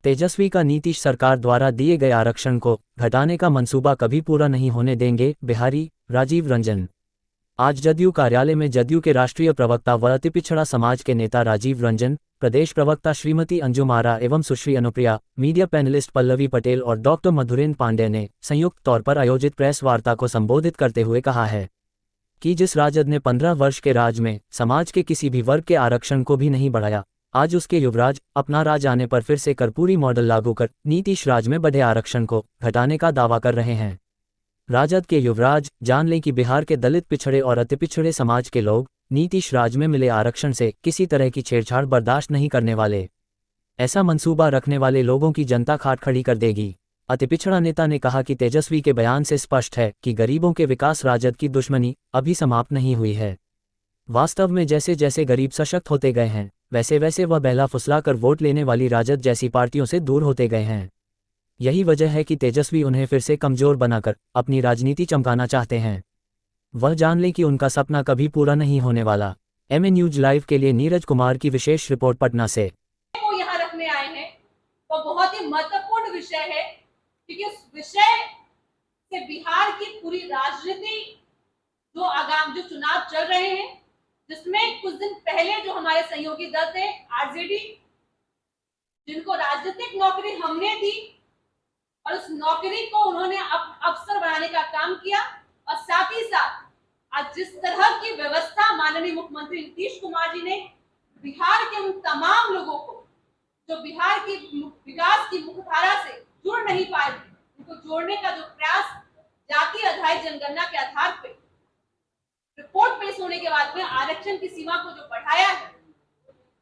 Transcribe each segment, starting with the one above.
तेजस्वी का नीतीश सरकार द्वारा दिए गए आरक्षण को घटाने का मंसूबा कभी पूरा नहीं होने देंगे, बिहारी राजीव रंजन। आज जदयू कार्यालय में जदयू के राष्ट्रीय प्रवक्ता व अति पिछड़ा समाज के नेता राजीव रंजन, प्रदेश प्रवक्ता श्रीमती अंजुम आरा एवं सुश्री अनुप्रिया, मीडिया पैनलिस्ट पल्लवी पटेल और डॉक्टर मधुरेन्द्र पांडे ने संयुक्त तौर पर आयोजित प्रेस वार्ता को संबोधित करते हुए कहा है कि जिस राजद ने 15 वर्ष के राज में समाज के किसी भी वर्ग के आरक्षण को भी नहीं बढ़ाया, आज उसके युवराज अपना राज आने पर फिर से कर्पूरी मॉडल लागू कर नीतीश राज में बढ़े आरक्षण को घटाने का दावा कर रहे हैं। राजद के युवराज जान लें कि बिहार के दलित पिछड़े और अति पिछड़े समाज के लोग नीतीश राज में मिले आरक्षण से किसी तरह की छेड़छाड़ बर्दाश्त नहीं करने वाले। ऐसा मंसूबा रखने वाले लोगों की जनता खाट खड़ी कर देगी। अति पिछड़ा नेता ने कहा कि तेजस्वी के बयान से स्पष्ट है कि गरीबों के विकास राजद की दुश्मनी अभी समाप्त नहीं हुई है। वास्तव में जैसे जैसे गरीब सशक्त होते गए हैं, वैसे वैसे वह बहला फुसलाकर वोट लेने वाली राजद जैसी पार्टियों से दूर होते गए हैं। यही वजह है कि तेजस्वी उन्हें फिर से कमजोर बनाकर अपनी राजनीति चमकाना चाहते हैं। वह जान लें कि उनका सपना कभी पूरा नहीं होने वाला। एमए न्यूज लाइव के लिए नीरज कुमार की विशेष रिपोर्ट पटना से। वो यहाँ रखने आए हैं वो बहुत ही महत्वपूर्ण विषय है, क्योंकि उस विषय से बिहार की पूरी राजनीति जो चुनाव चल रहे हैं, जिसमें कुछ दिन पहले जो हमारे सहयोगी दल थे आरजेडी, जिनको राजनीतिक नौकरी हमने दी और उस नौकरी को उन्होंने अवसर बनाने का काम किया, और साथ ही साथ आज जिस तरह की व्यवस्था माननीय मुख्यमंत्री नीतीश कुमार जी ने बिहार के उन तमाम लोगों को जो बिहार की विकास की मुख्यधारा से जुड़ नहीं पाए थे, उनको जोड़ने का जो प्रयास जाति आधारित जनगणना के आधार पर रिपोर्ट पेश होने के बाद में आरक्षण की सीमा को जो बढ़ाया है,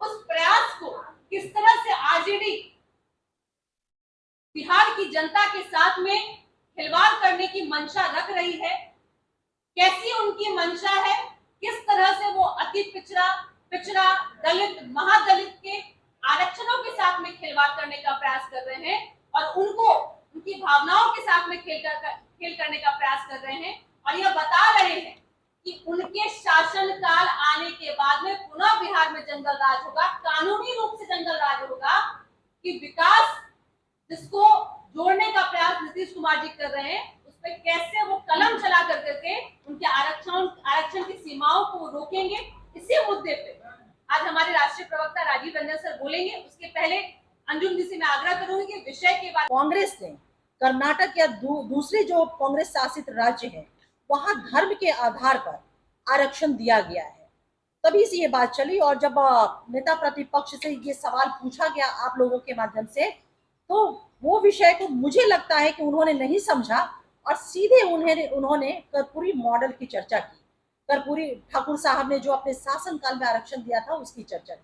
उस प्रयास को किस तरह से आरजेडी बिहार की जनता के साथ में खिलवाड़ करने की मंशा रख रही है, कैसी उनकी मंशा है, किस तरह से वो अति पिछड़ा दलित महादलित के आरक्षणों के साथ में खिलवाड़ करने का प्रयास कर रहे हैं और उनको उनकी भावनाओं के साथ में खेल करने का प्रयास कर रहे हैं, और यह बता रहे हैं कि उनके शासनकाल आने के बाद में पुनः बिहार में जंगल राज होगा, कानूनी रूप से जंगल राज होगा, कि विकास जिसको जोड़ने का प्रयास नीतीश कुमार जी कर रहे हैं, उस पर कैसे वो कलम चला करके उनके आरक्षण की सीमाओं को रोकेंगे। इसी मुद्दे पे आज हमारे राष्ट्रीय प्रवक्ता राजीव रंजन सर बोलेंगे। उसके पहले अंजुम जी से मैं आग्रह करूंगी कि विषय के बाद कांग्रेस ने कर्नाटक या दूसरे जो कांग्रेस शासित राज्य है वहां धर्म के आधार पर आरक्षण दिया गया है, तभी से ये बात चली। और जब नेता प्रतिपक्ष से ये सवाल पूछा गया आप लोगों के माध्यम से, तो वो विषय को मुझे लगता है कि उन्होंने नहीं समझा और सीधे उन्होंने कर्पूरी मॉडल की चर्चा की। कर्पूरी ठाकुर साहब ने जो अपने शासनकाल में आरक्षण दिया था उसकी चर्चा की।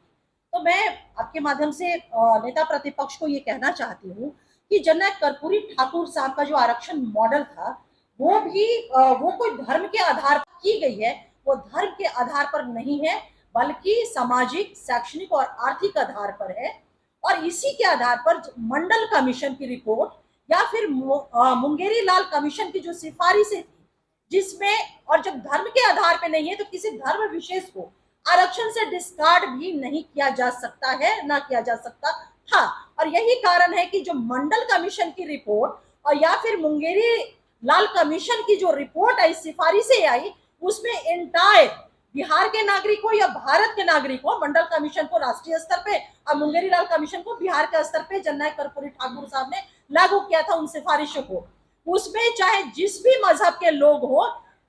तो मैं आपके माध्यम से नेता प्रतिपक्ष को ये कहना चाहती हूँ कि जननायक कर्पूरी ठाकुर साहब का जो आरक्षण मॉडल था वो कोई धर्म के आधार पर की गई है, वो धर्म के आधार पर नहीं है, बल्कि सामाजिक, शैक्षणिक और आर्थिक आधार पर है। और इसी के आधार पर मंडल कमीशन की रिपोर्ट या फिर मुंगेरी लाल कमीशन की जो सिफारिशें थी, जिसमें और जब धर्म के आधार पे नहीं है तो किसी धर्म विशेष को आरक्षण से डिस्कार्ड भी नहीं किया जा सकता है, ना किया जा सकता था। और यही कारण है कि जो मंडल कमीशन की रिपोर्ट और या फिर मुंगेरी लाल कमीशन की जो रिपोर्ट आई, सिफारिशें आई, उसमें एंटायर बिहार के नागरिकों या भारत के नागरिकों, मंडल कमीशन को राष्ट्रीय स्तर पे और मुंगेरी लाल कमीशन को बिहार के स्तर पे जननायक कर्पूरी ठाकुर साहब ने लागू किया था उन सिफारिशों को। उसमें चाहे जिस भी मजहब के लोग हो,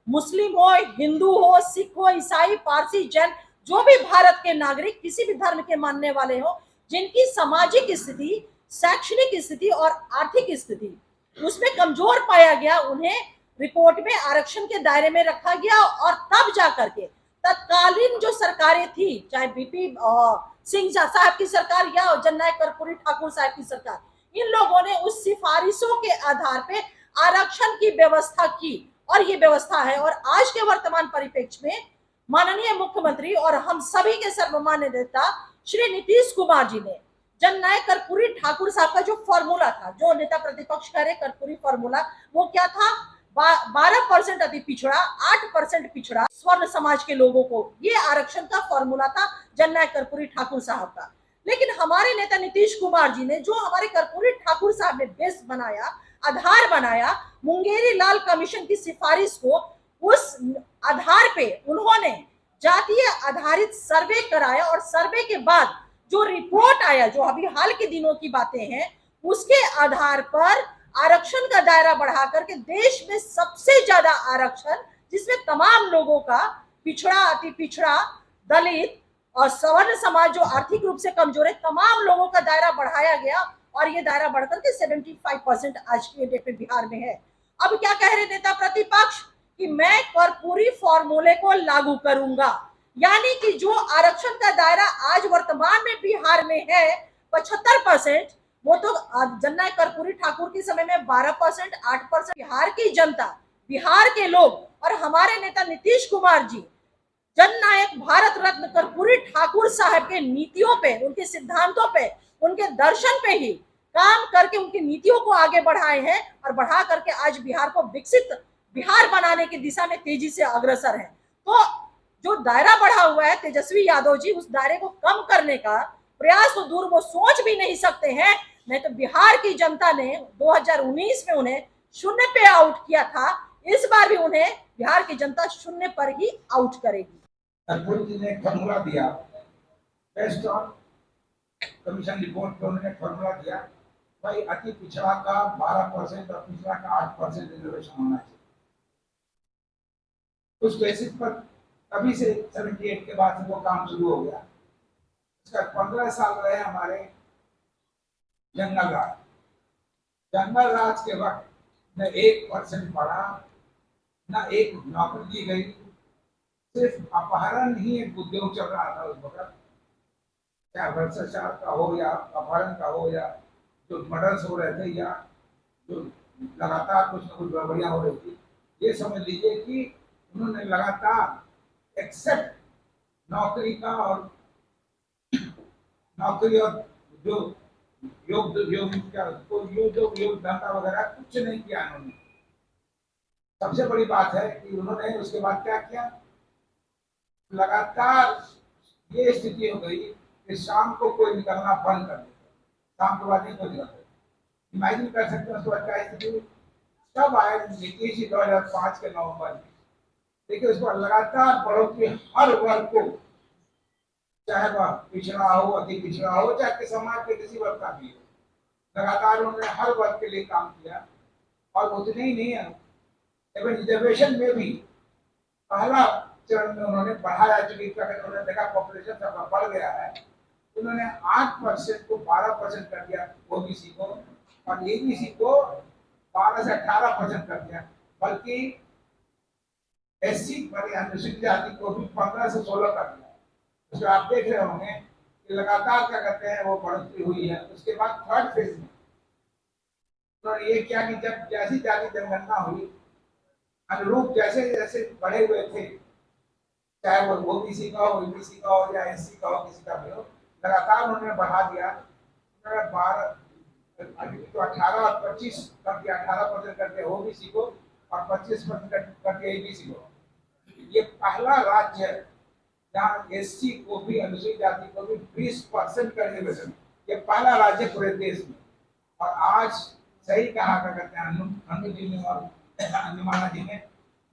मुस्लिम हो, हिंदू हो, सिख हो, ईसाई, पारसी, जैन, जो भी भारत के नागरिक किसी भी धर्म के मानने वाले हो, जिनकी सामाजिक स्थिति, शैक्षणिक स्थिति और आर्थिक स्थिति उसमें कमजोर पाया गया, उन्हें रिपोर्ट में आरक्षण के दायरे में रखा गया। और तब जाकर के तत्कालीन जो सरकारें थी, चाहे बीपी सिंह साहब की सरकार या जननायक कर्पूरी ठाकुर साहब की सरकार, इन लोगों ने उस सिफारिशों के आधार पे आरक्षण की व्यवस्था की और ये व्यवस्था है। और आज के वर्तमान परिप्रेक्ष्य में माननीय मुख्यमंत्री और हम सभी के सर्वमान्य नेता श्री नीतीश कुमार जी ने जननायक कर्पूरी ठाकुर साहब का जो फॉर्मूला था, जो नेता प्रतिपक्ष कह रहे कर्पूरी फॉर्मूला, वो क्या था? 12% अति पिछड़ा, 8% पिछड़ा स्वर्ण समाज के लोगों को, ये आरक्षण का फॉर्मूला था जननायक कर्पूरी ठाकुर साहब का। लेकिन हमारे नेता नीतीश कुमार जी ने जो हमारे कर्पूरी ठाकुर साहब ने बेस बनाया, आधार बनाया, मुंगेरी लाल कमीशन की सिफारिश को, उस आधार पे उन्होंने जातीय आधारित सर्वे कराया और सर्वे के बाद जो रिपोर्ट आया, जो अभी हाल के दिनों की बातें हैं, उसके आधार पर आरक्षण का दायरा बढ़ा करके देश में सबसे ज्यादा आरक्षण, जिसमें तमाम लोगों का, पिछड़ा, अति पिछड़ा, दलित और सवर्ण समाज जो आर्थिक रूप से कमजोर है, तमाम लोगों का दायरा बढ़ाया गया और ये दायरा बढ़कर के 75% आज के डेट में बिहार में है। अब क्या कह रहे नेता प्रतिपक्ष कि मैं कर्पूरी फॉर्मूले को लागू करूंगा, यानी कि जो आरक्षण का दायरा आज वर्तमान में बिहार में है 75%, वो तो जननायक कर्पूरी ठाकुर के समय में 12%, 8%। बिहार की जनता, बिहार के लोग और हमारे नेता नीतीश कुमार जी जननायक भारत रत्न कर्पूरी ठाकुर साहब के नीतियों पे, उनके सिद्धांतों पे, उनके दर्शन पे ही काम करके उनकी नीतियों को आगे बढ़ाए हैं और बढ़ा करके आज बिहार को विकसित बिहार बनाने की दिशा में तेजी से अग्रसर है। तो जो दायरा बढ़ा हुआ है, तेजस्वी यादव जी उस दायरे को कम करने का प्रयास तो दूर वो सोच भी नहीं सकते हैं। नहीं तो बिहार की जनता ने 2019 में उन्हें शून्य पे आउट किया था, इस बार भी उन्हें बिहार की जनता शून्य पर ही आउट करेगी। कर्पूरी जी ने एक फॉर्मूला दिया, बेस्ड ऑन कमीशन रिपोर्ट पे उन्होंने फॉर्मूला दिया, भाई अति पिछड़ा का 12% और पिछड़ा का 8% रिजर्वेशन होना चाहिए। उस बेसिस पर तभी से 78 के बाद से वो काम शुरू हो गया। इसका 15 साल रहे हमारे जंगल राज। जंगल राज के वक्त न 1% बढ़ा, न एक नौकरी दी गई, सिर्फ अपहरण ही एक उद्योग चल रहा था उस वक्त, चाहे भ्रष्टाचार का हो या अपहरण का हो या जो मर्डर्स हो रहे थे या जो लगातार कुछ न कुछ गड़बड़ियां हो रही थी। ये समझ लीजिए कि उन्होंने लगातार एक्सेप्ट नौकरी का और नौकरी और जो योग धंधा वगैरह कुछ नहीं किया उन्होंने। सबसे बड़ी बात है कि उन्होंने उसके बाद क्या किया, लगातार ये स्थिति हो गई कि शाम को कोई निकलना बंद कर देता, शाम के बाद नहीं कोई निकलता। इमेजिन कर सकते हैं उसके बाद क्या स्थिति कब आए नीतीश जी 2005 के नवंबर में। देखिए उस पर लगातार बढ़ोतरी हर वर्ग को, चाहे वह पिछड़ा हो, अति पिछड़ा हो, चाहे कि समाज के किसी वर्ग का भी हो, लगातार उन्होंने हर वर्ग के लिए काम किया। और उतने ही नहीं है, एवं रिजर्वेशन में भी पहला चरण में उन्होंने बढ़ाया, चूंकि उन्होंने देखा पॉपुलेशन सबका बढ़ गया है, उन्होंने 8% को 12% कर दिया ओबीसी को, और एबीसी को 12 से 18% कर दिया, बल्कि एससी अनुसूचित जाति को भी 15 से 16 कर दिया। तो आप देख रहे होंगे कि लगातार क्या करते हैं वो बढ़ोतरी हुई है। उसके बाद थर्ड फेज में उन्होंने ये किया कि जब जैसी जाति जनगणना हुई, अनुरूप जैसे जैसे बढ़े हुए थे, चाहे वो ओबीसी का हो, ईबीसी का हो या एससी का हो, किसी का भी हो, लगातार उन्होंने बढ़ा दिया। उन्होंने 18 और 25 कर दिया, 18% कर दिया ओबीसी को और 25% कर दिया ईबीसी को। ये पहला राज्य है जहाँ एससी को भी, अनुसूचित जाति को भी 20% का रिजर्वेशन, ये पहला राज्य पूरे देश में। और आज सही कहा करते हैं अनु जी ने और अनुमाना जी ने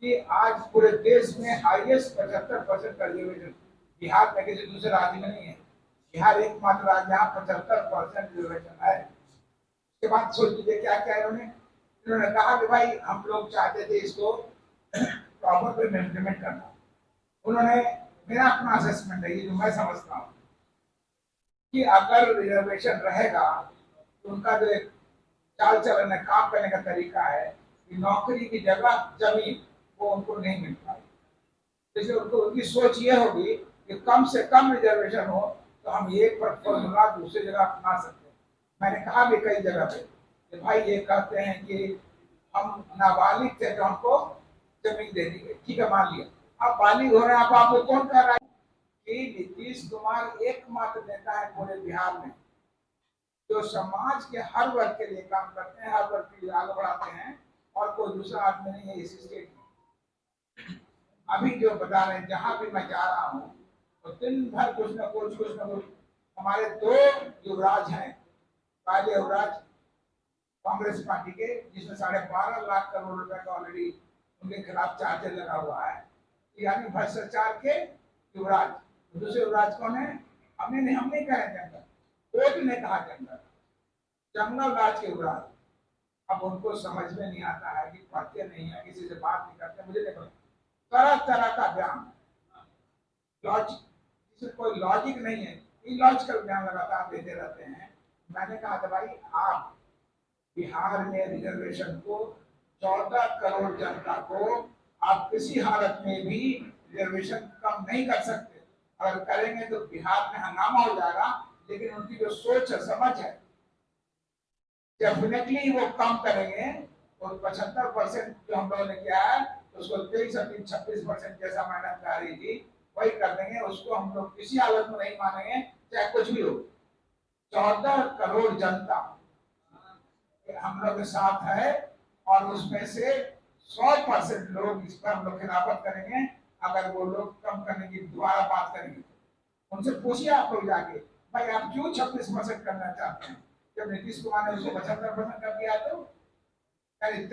कि आज पूरे देश में हाईएस्ट 75% का रिजर्वेशन बिहार में किसी दूसरे राज्य में नहीं है। बिहार एकमात्र राज्य जहाँ 75% रिजर्वेशन है। उसके बाद सोच लीजिए क्या क्या इन्होंने कहा कि भाई हम लोग चाहते थे इसको प्रॉपर वे में इम्प्लीमेंट करना। उन्होंने, मेरा अपना असेसमेंट है ये जो मैं समझता हूँ कि अगर रिजर्वेशन रहेगा तो उनका जो एक चाल चलन है, काम करने का तरीका है कि नौकरी की जगह जमीन वो उनको नहीं मिल पाएगी। इसलिए उनको उनकी सोच ये होगी कि कम से कम रिजर्वेशन हो तो हम एक फॉर्मूला दूसरी जगह अपना सकते हैं। मैंने कहा भी कई जगह पे कि भाई ये कहते हैं कि हम नाबालिग थे तो हमको जमीन दे दी गई, ठीक है मान लिया, अब बालिग हो रहे हैं, आपको कौन कह रहा है कि नीतीश कुमार एकमात्र नेता है पूरे बिहार में जो समाज के हर वर्ग के लिए काम करते हैं, हर वर्ग के लिए आगे बढ़ाते हैं, और कोई दूसरा आदमी नहीं है इस स्टेट में। अभी जो बता रहे हैं, जहां भी मैं जा रहा हूँ तो दिन भर कुछ न कुछ हमारे दो युवराज हैं, पहले युवराज कांग्रेस पार्टी के, जिसमें 12.5 लाख करोड़ रुपए का ऑलरेडी उनके खिलाफ चार्ज लगा हुआ है, यानी भ्रष्टाचार के युवराज। दूसरे युवराज कौन है? हम नहीं कह रहे जंगल, कोर्ट ने कहा जंगल राज के युवराज। अब उनको समझ में नहीं आता है कि पढ़ते नहीं है, किसी से बात नहीं करते, मुझे नहीं पता, तरह तरह का बयान, लॉजिक जिसमें कोई लॉजिक नहीं है, इलॉजिकल बयान लगातार देते रहते हैं। मैंने कहा था भाई, आप बिहार में रिजर्वेशन को 14 करोड़ जनता को आप किसी हालत में भी रिजर्वेशन कम नहीं कर सकते। अगर करेंगे तो बिहार में हंगामा हो जाएगा, लेकिन उनकी जो सोच है, समझ है, डेफिनेटली वो कम करेंगे। और 75% जो हम लोगों ने किया है, उसको 23-26% जैसा मैडम कह रही थी, वही कर देंगे। उसको हम लोग किसी हालत में नहीं मानेंगे, चाहे कुछ भी हो। 14 करोड़ जनता हम लोग के साथ है, और उसमें से 100% लोग इस पर हम लोग खिलाफत करेंगे। अगर वो लोग कम करने की दोबारा बात करेंगे, उनसे पूछिए आप लोग जाके, भाई आप क्यों 26% करना चाहते हैं? जब नीतीश कुमार ने उसको 75% कर दिया, तो 23